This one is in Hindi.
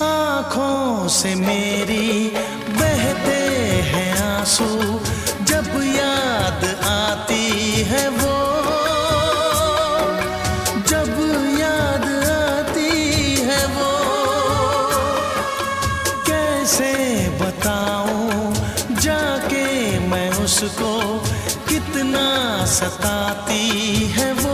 आँखों से मेरी बहते हैं आंसू, जब याद आती है वो, जब याद आती है वो। कैसे बताऊं जाके मैं उसको, कितना सताती है वो।